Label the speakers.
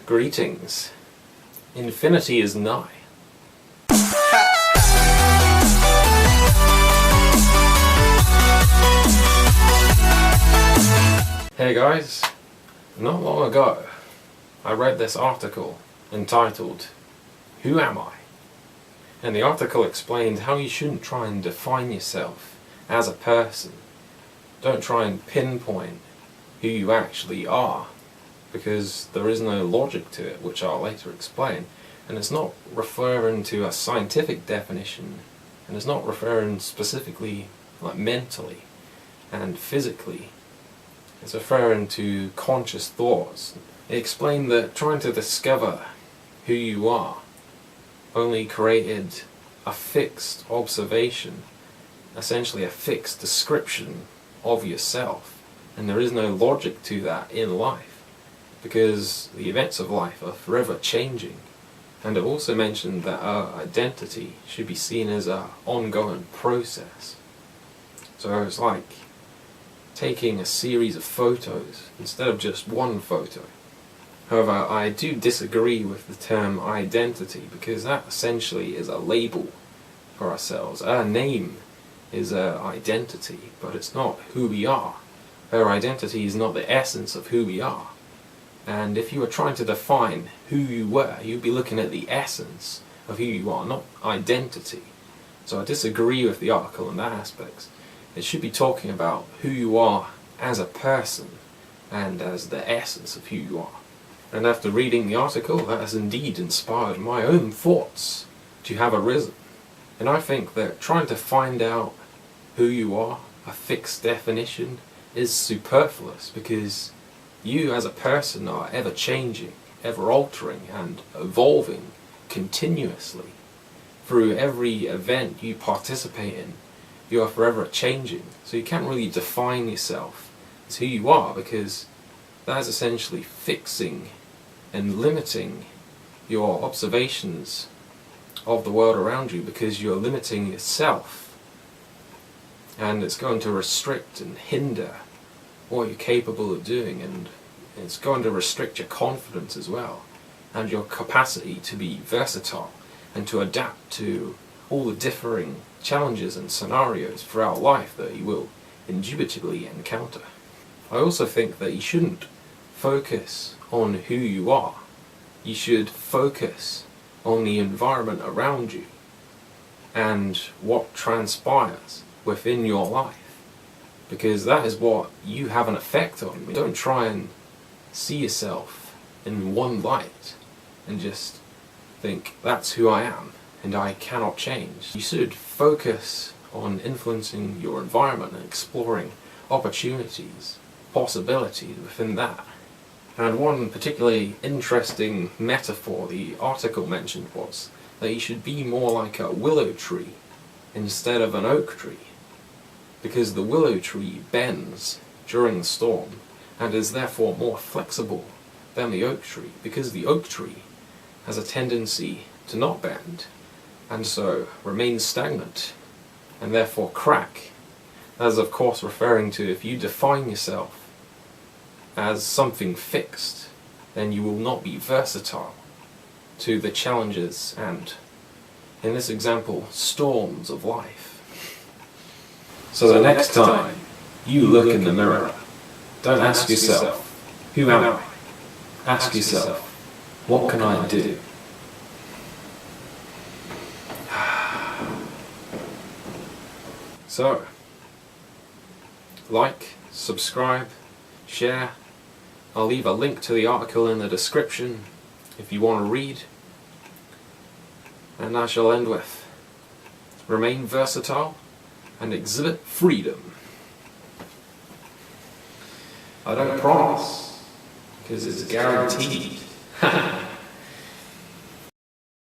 Speaker 1: Greetings. Infinity is nigh. Hey guys, not long ago I read this article entitled "Who Am I?" And the article explained how you shouldn't try and define yourself as a person. Don't try and pinpoint who you actually are, because there is no logic to it, which I'll later explain. And it's not referring to a scientific definition, and it's not referring specifically like mentally and physically. It's referring to conscious thoughts. It explained that trying to discover who you are only created a fixed observation, essentially a fixed description of yourself, and there is no logic to that in life, because the events of life are forever changing. And it also mentioned that our identity should be seen as an ongoing process. So it's like taking a series of photos instead of just one photo. However, I do disagree with the term identity, because that essentially is a label for ourselves. Our name is our identity, but it's not who we are. Our identity is not the essence of who we are. And if you were trying to define who you were, you'd be looking at the essence of who you are, not identity. So I disagree with the article in that aspect. It should be talking about who you are as a person and as the essence of who you are. And after reading the article, that has indeed inspired my own thoughts to have arisen. And I think that trying to find out who you are, a fixed definition, is superfluous, because you as a person are ever changing, ever altering and evolving continuously. Through every event you participate in, you are forever changing. So you can't really define yourself as who you are, because that is essentially fixing and limiting your observations of the world around you, because you're limiting yourself, and it's going to restrict and hinder what you're capable of doing, and it's going to restrict your confidence as well, and your capacity to be versatile and to adapt to all the differing challenges and scenarios throughout life that you will indubitably encounter. I also think that you shouldn't focus on who you are. You should focus on the environment around you and what transpires within your life, because that is what you have an effect on. Don't try and see yourself in one light and just think, that's who I am and I cannot change. You should focus on influencing your environment and exploring opportunities, possibilities within that. And one particularly interesting metaphor the article mentioned was that you should be more like a willow tree instead of an oak tree, because the willow tree bends during the storm and is therefore more flexible than the oak tree, because the oak tree has a tendency to not bend and so remains stagnant and therefore crack. That is of course referring to, if you define yourself as something fixed, then you will not be versatile to the challenges and, in this example, storms of life. So the next time you look in the mirror, don't ask yourself, who am I? Ask yourself, what can I do? So, like, subscribe, share. I'll leave a link to the article in the description if you want to read. And I shall end with, remain versatile and exhibit freedom. I don't promise, because it's guaranteed.